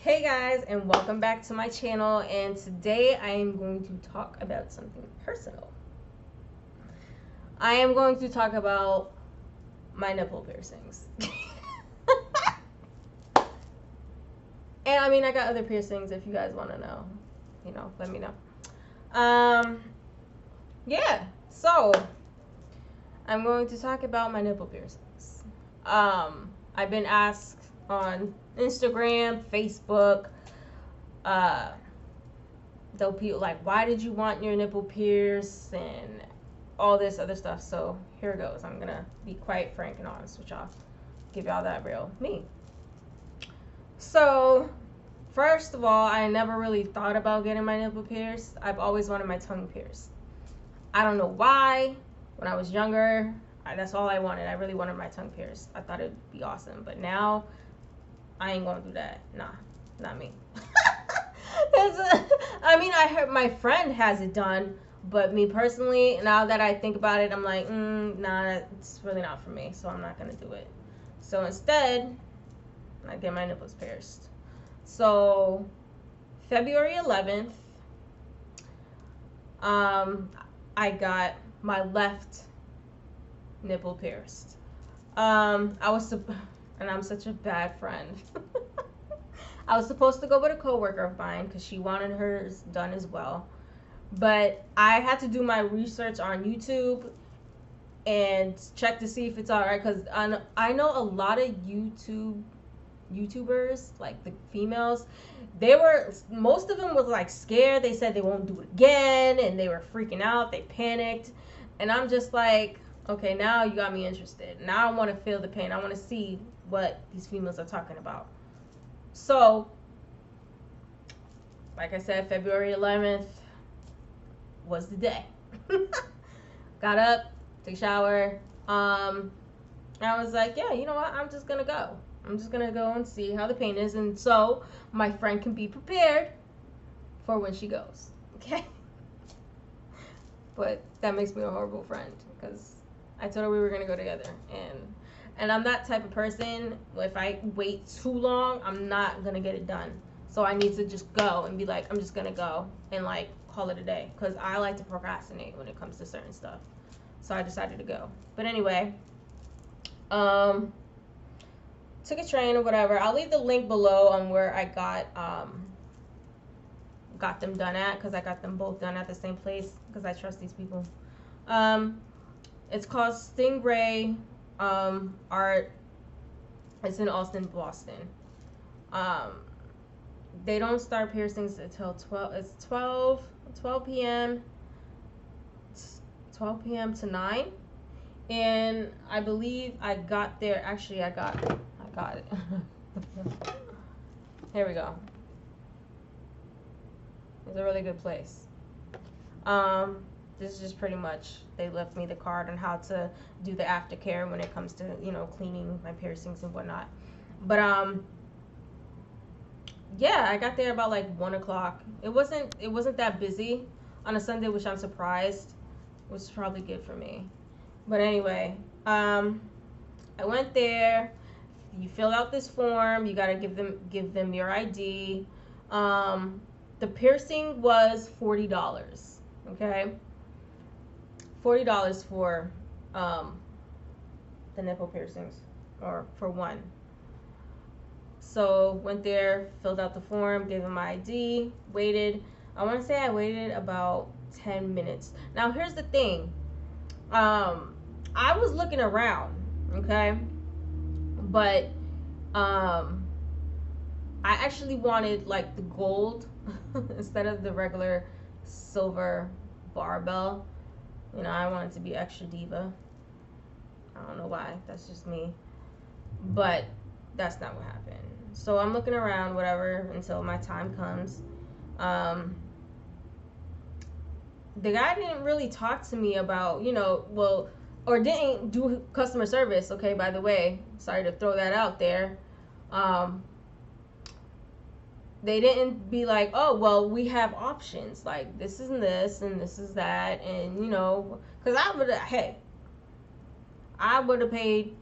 Hey guys, and welcome back to my channel. And today I am going to talk about something personal. I am going to talk about my nipple piercings. And I mean, I got other piercings if you guys want to know. Let me know. Yeah, so I'm going to talk about my nipple piercings. I've been asked on Instagram, Facebook, they'll be like, why did you want your nipple pierced and all this other stuff. So here it goes. I'm gonna be quite frank and honest with y'all, give y'all that real me. So first of all, I never really thought about getting my nipple pierced. I've always wanted my tongue pierced. I don't know why. When I was younger, that's all I wanted. I really wanted my tongue pierced. I thought it'd be awesome. But now, I ain't gonna do that. Nah, not me. I mean, I heard my friend has it done, but me personally, now that I think about it, I'm like, nah, it's really not for me. So I'm not gonna do it. So instead, I get my nipples pierced. So February 11th, I got my left nipple pierced. And I'm such a bad friend. I was supposed to go with a coworker of mine because she wanted hers done as well. But I had to do my research on YouTube and check to see if it's alright, because I know a lot of YouTubers, like the females, most of them was like scared. They said they won't do it again, and they were freaking out. They panicked, and I'm just like, okay, now you got me interested. Now I want to feel the pain. I want to see what these females are talking about. So, like I said, February 11th was the day. Got up, took a shower. I was like, yeah, you know what? I'm just going to go. I'm just going to go and see how the pain is. And so my friend can be prepared for when she goes. Okay? But that makes me a horrible friend because I told her we were going to go together. And I'm that type of person. If I wait too long, I'm not going to get it done. So I need to just go and be like, I'm just going to go and like call it a day. Because I like to procrastinate when it comes to certain stuff. So I decided to go. But anyway, took a train or whatever. I'll leave the link below on where I got them done at, because I got them both done at the same place because I trust these people. It's called Stingray Art. It's in Austin, Boston. They don't start piercings until 12. It's 12 p.m. 12 p.m. to 9. And I believe I got there. Actually, I got it. Here we go. It's a really good place. This is just pretty much, they left me the card on how to do the aftercare when it comes to, cleaning my piercings and whatnot. But yeah, I got there about like 1 o'clock. It wasn't that busy on a Sunday, which I'm surprised, which is probably good for me. But anyway, I went there. You fill out this form. You gotta give them your ID. The piercing was $40. Okay, $40 for the nipple piercings, or for one. So went there, filled out the form, gave them my ID, waited. I want to say I waited about 10 minutes. Now here's the thing. I was looking around, okay, but I actually wanted like the gold instead of the regular silver barbell. I wanted to be extra diva. I don't know why. That's just me. But that's not what happened. So I'm looking around, whatever, until my time comes. The guy didn't really talk to me about, or didn't do customer service. Okay, by the way, sorry to throw that out there. They didn't be like, oh, well, we have options. Like, this is this and this is that. And, because I would have paid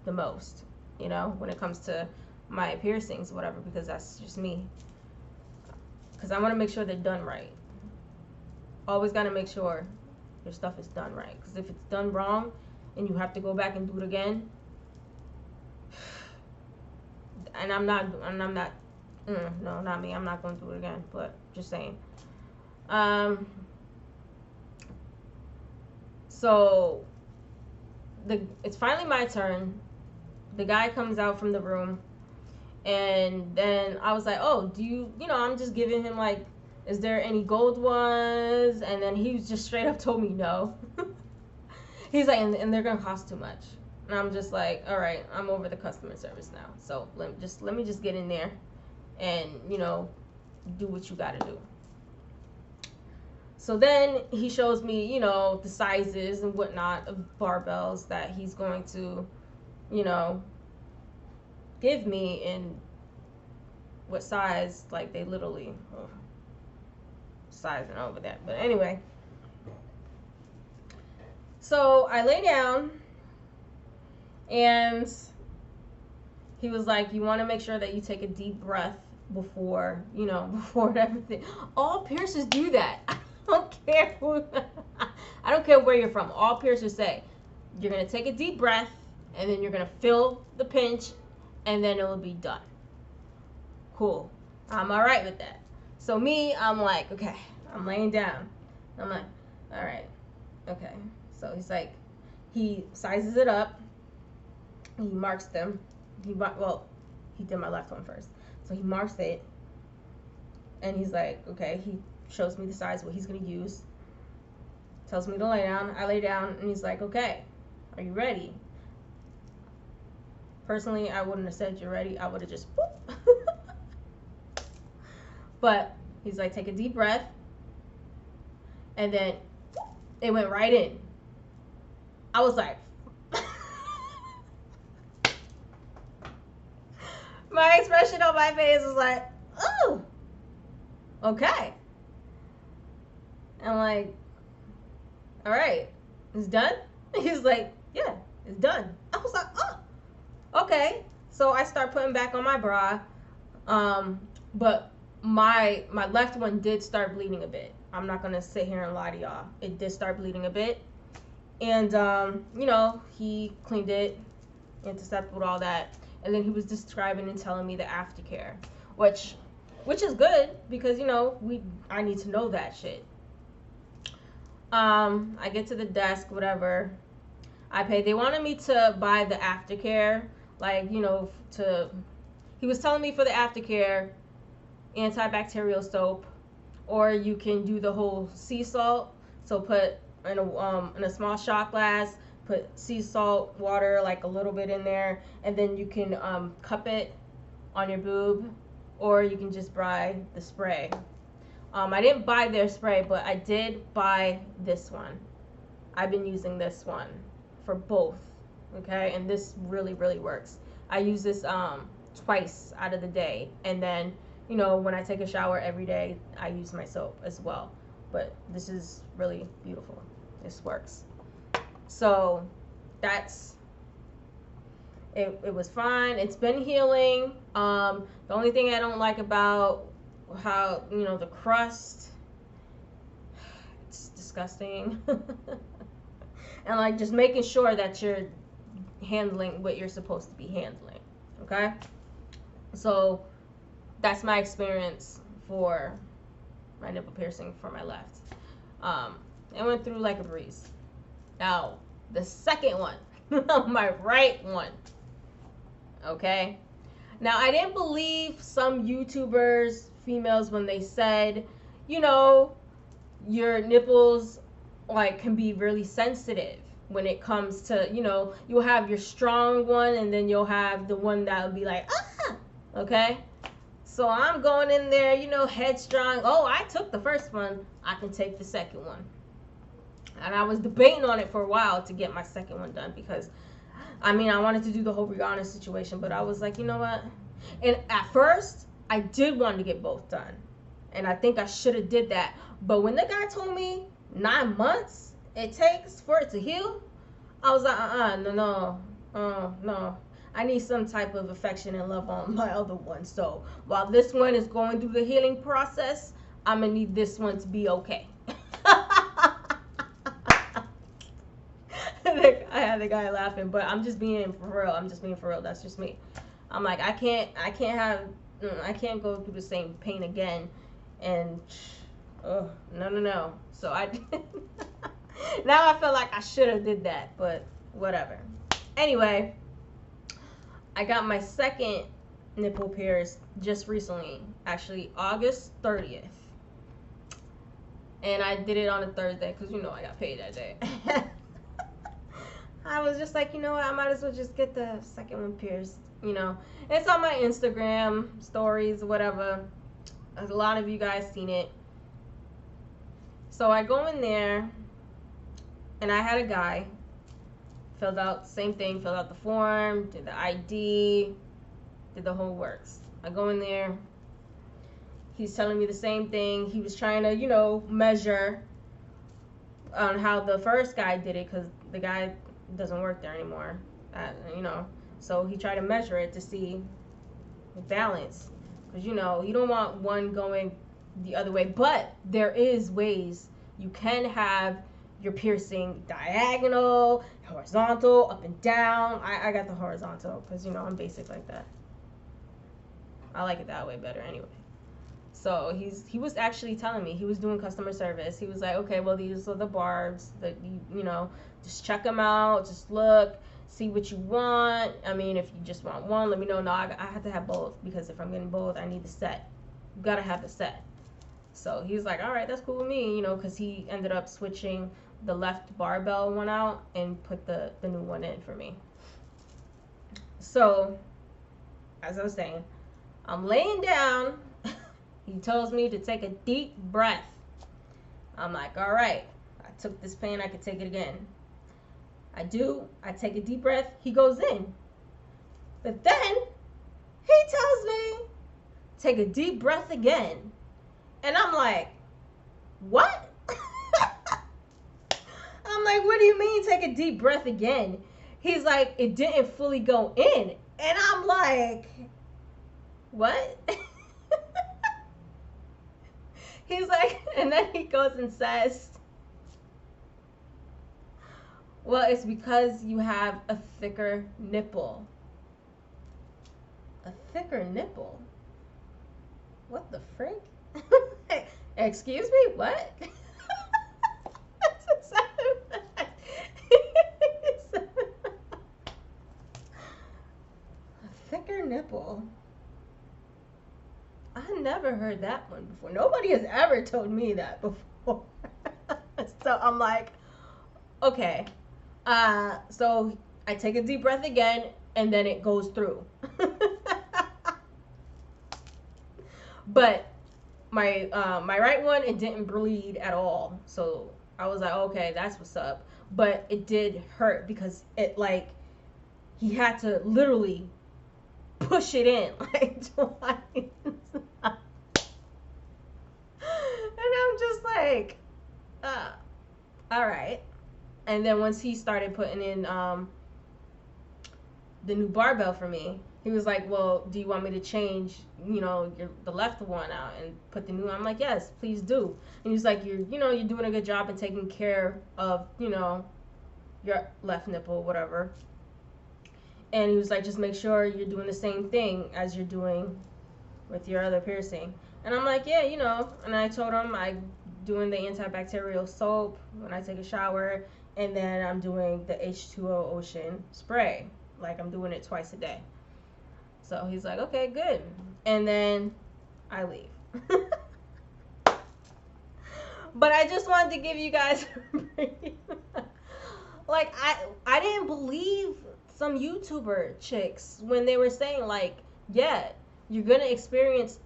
the most, when it comes to my piercings or whatever, because that's just me. Because I want to make sure they're done right. Always got to make sure your stuff is done right. Because if it's done wrong and you have to go back and do it again, and I'm not, no, not me. I'm not going to do it again. But just saying. So it's finally my turn. The guy comes out from the room, and then I was like, oh, do you, I'm just giving him like, is there any gold ones? And then he just straight up told me no. He's like, and they're gonna cost too much. And I'm just like, all right, I'm over the customer service now. So let me just get in there and, do what you gotta do. So then he shows me, the sizes and whatnot of barbells that he's going to, give me, and what size, like they literally sizing over that. But anyway, so I lay down, and he was like, you want to make sure that you take a deep breath before, before everything. All piercers do that. I don't care where you're from. All piercers say you're going to take a deep breath, and then you're going to feel the pinch, and then it will be done. Cool. I'm all right with that. So me, I'm like, okay, I'm laying down. I'm like, all right, okay. So he's like, he sizes it up. He marks them. He did my left one first. So he marks it, and he's like, okay, he shows me the size, what he's going to use. Tells me to lay down. I lay down, and he's like, okay, are you ready? Personally, I wouldn't have said you're ready. I would have just whoop. But he's like, take a deep breath. And then it went right in. I was like, my expression on my face was like, oh, okay. I'm like, all right, it's done? He's like, yeah, it's done. I was like, oh, okay. So I start putting back on my bra, but my left one did start bleeding a bit. I'm not gonna sit here and lie to y'all. It did start bleeding a bit, and he cleaned it, antiseptic, all that, and then he was describing and telling me the aftercare, which is good, because I need to know that shit. I get to the desk, whatever. I pay. They wanted me to buy the aftercare, like, he was telling me for the aftercare, antibacterial soap, or you can do the whole sea salt. So put in a small shot glass, put sea salt water, like a little bit in there, and then you can cup it on your boob, or you can just buy the spray. I didn't buy their spray, but I did buy this one. I've been using this one for both, okay? And this really, really works. I use this twice out of the day, and then, when I take a shower every day, I use my soap as well. But this is really beautiful. This works. So that's it. It was fine. It's been healing. The only thing I don't like about how, the crust, it's disgusting. And like, just making sure that you're handling what you're supposed to be handling, okay? So that's my experience for my nipple piercing for my left. It went through like a breeze. Now the second one, my right one, okay? Now I didn't believe some YouTubers, females, when they said, your nipples like can be really sensitive when it comes to, you'll have your strong one, and then you'll have the one that will be like, ah, okay? So I'm going in there, headstrong. Oh, I took the first one, I can take the second one. And I was debating on it for a while to get my second one done, because I wanted to do the whole Rihanna situation, but I was like, you know what? And at first, I did want to get both done, and I think I should have did that. But when the guy told me 9 months it takes for it to heal, I was like, no. I need some type of affection and love on my other one. So while this one is going through the healing process, I'm gonna need this one to be okay. I had the guy laughing, but I'm just being for real. I'm just being for real. That's just me. I'm like, I can't go through the same pain again, and no. So I now I feel like I should have did that, but whatever. Anyway, I got my second nipple pierced just recently, actually August 30th. And I did it on a Thursday because, you know, I got paid that day. I was just like, you know what, I might as well just get the second one pierced, you know. It's on my Instagram stories, whatever. A lot of you guys seen it. So I go in there, and I had a guy, filled out the same thing, filled out the form, did the ID, did the whole works. I go in there, he's telling me the same thing. He was trying to, you know, measure on how the first guy did it, because the guy doesn't work there anymore, you know. So he tried to measure it to see the balance, because, you know, you don't want one going the other way. But there is ways you can have your piercing diagonal, horizontal, up and down. I got the horizontal because, you know, I'm basic like that. I like it that way better anyway. So he was actually telling me, he was doing customer service. He was like, okay, well, these are the barbs that you know, just check them out, just look, see what you want. I mean, if you just want one, let me know. No, I have to have both, because if I'm getting both, I need the set. You gotta have the set. So he's like, all right, that's cool with me, you know, because he ended up switching the left barbell one out and put the new one in for me. So, as I was saying, I'm laying down. He tells me to take a deep breath. I'm like, all right, I took this pain, I could take it again. I do. I take a deep breath. He goes in. But then he tells me, take a deep breath again. And I'm like, what? I'm like, what do you mean take a deep breath again? He's like, it didn't fully go in. And I'm like, what? He's like, and then he goes and says, well, it's because you have a thicker nipple. A thicker nipple? What the frick? Excuse me, what? That's exactly what he said. A thicker nipple. I never heard that one before. Nobody has ever told me that before. So I'm like, okay. So I take a deep breath again, and then it goes through. But my right one, it didn't bleed at all. So I was like, okay, that's what's up. But it did hurt because it, like, he had to literally push it in like twice. And I'm just like, all right. And then once he started putting in the new barbell for me, he was like, well, do you want me to change, you know, the left one out and put the new one? I'm like, yes, please do. And he's like, you're doing a good job in taking care of, you know, your left nipple, whatever. And he was like, just make sure you're doing the same thing as you're doing with your other piercing. And I'm like, yeah, you know. And I told him I'm doing the antibacterial soap when I take a shower, and then I'm doing the H2O ocean spray. Like, I'm doing it twice a day. So he's like, okay, good. And then I leave. But I just wanted to give you guys a brief. Like, I didn't believe some YouTuber chicks when they were saying, like, yeah, you're gonna experience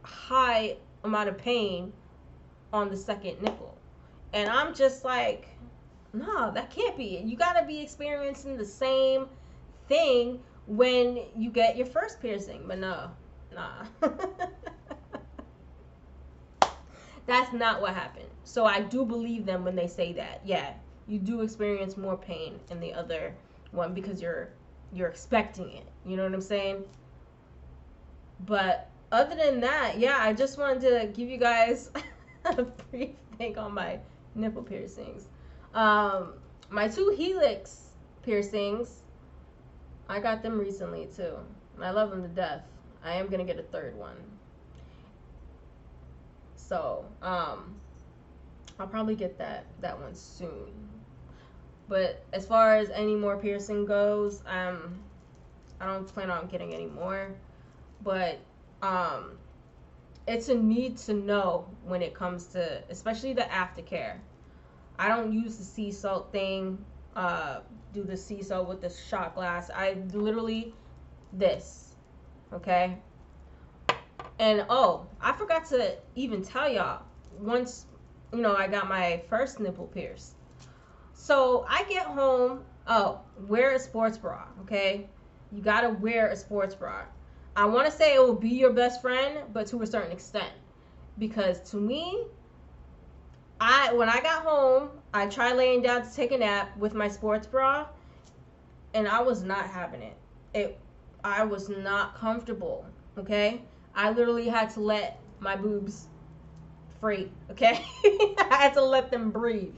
high amount of pain on the second nipple. And I'm just like, no, that can't be it. You gotta be experiencing the same thing when you get your first piercing. But no, nah. That's not what happened. So I do believe them when they say that. Yeah, you do experience more pain in the other one because you're you're expecting it. You know what I'm saying? But other than that, yeah, I just wanted to give you guys a brief thing on my nipple piercings. Um, my 2 helix piercings, I got them recently too. I love them to death. I am gonna get a 3rd one. So, I'll probably get that one soon. But as far as any more piercing goes, I don't plan on getting any more. But it's a need to know when it comes to, especially the aftercare. I don't use the sea salt thing. Do the sea salt with the shot glass. I literally this, okay. And oh, I forgot to even tell y'all. Once I got my first nipple pierced. So I get home. Oh, wear a sports bra, okay? You gotta wear a sports bra. I want to say it will be your best friend, but to a certain extent, because to me, when I got home, I tried laying down to take a nap with my sports bra, and I was not having it. I was not comfortable. Okay, I literally had to let my boobs free. Okay, I had to let them breathe.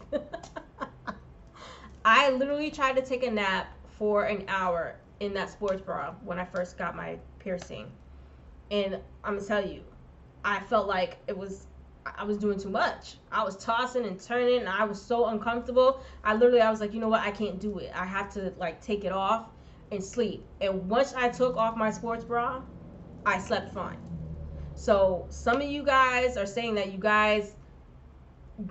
I literally tried to take a nap for an hour in that sports bra when I first got my piercing, and I'm gonna tell you, I felt like I was doing too much. I was tossing and turning, and I was so uncomfortable. I was like, you know what? I can't do it. I have to like take it off and sleep. And once I took off my sports bra, I slept fine. So some of you guys are saying that you guys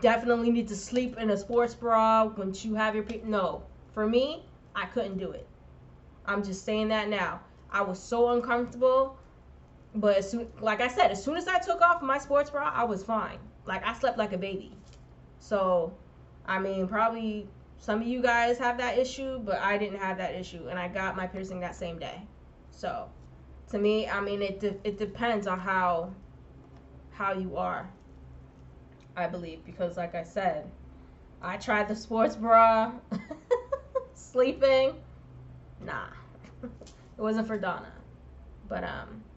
definitely need to sleep in a sports bra once you have your no. For me, I couldn't do it. I'm just saying that now. I was so uncomfortable, but like I said, as soon as I took off my sports bra, I was fine. Like I slept like a baby. So, I mean, probably some of you guys have that issue, but I didn't have that issue, and I got my piercing that same day. So, to me, I mean, it depends on how you are, I believe, because like I said, I tried the sports bra, sleeping, nah, it wasn't for Donna. But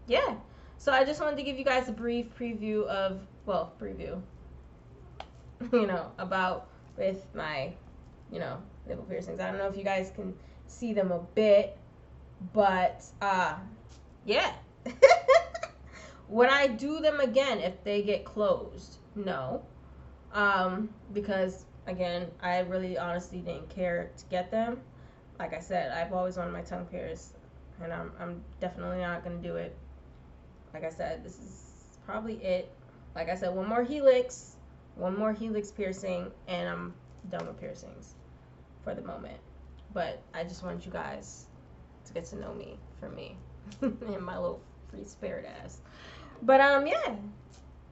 yeah. So I just wanted to give you guys a brief preview about with my, nipple piercings. I don't know if you guys can see them a bit, but yeah. Would I do them again if they get closed? No. Because again, I really honestly didn't care to get them. Like I said, I've always wanted my tongue pierced, and I'm definitely not gonna do it. Like I said, this is probably it. Like I said, one more helix piercing, and I'm done with piercings for the moment. But I just want you guys to get to know me for me and my little free spirit ass. But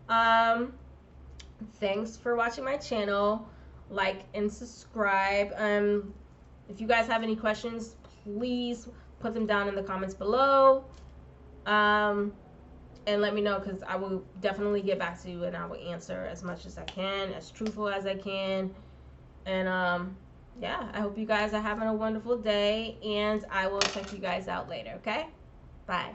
yeah. Thanks for watching my channel. Like and subscribe. If you guys have any questions, please put them down in the comments below. And let me know, because I will definitely get back to you, and I will answer as much as I can, as truthful as I can. And yeah, I hope you guys are having a wonderful day, and I will check you guys out later, okay? Bye.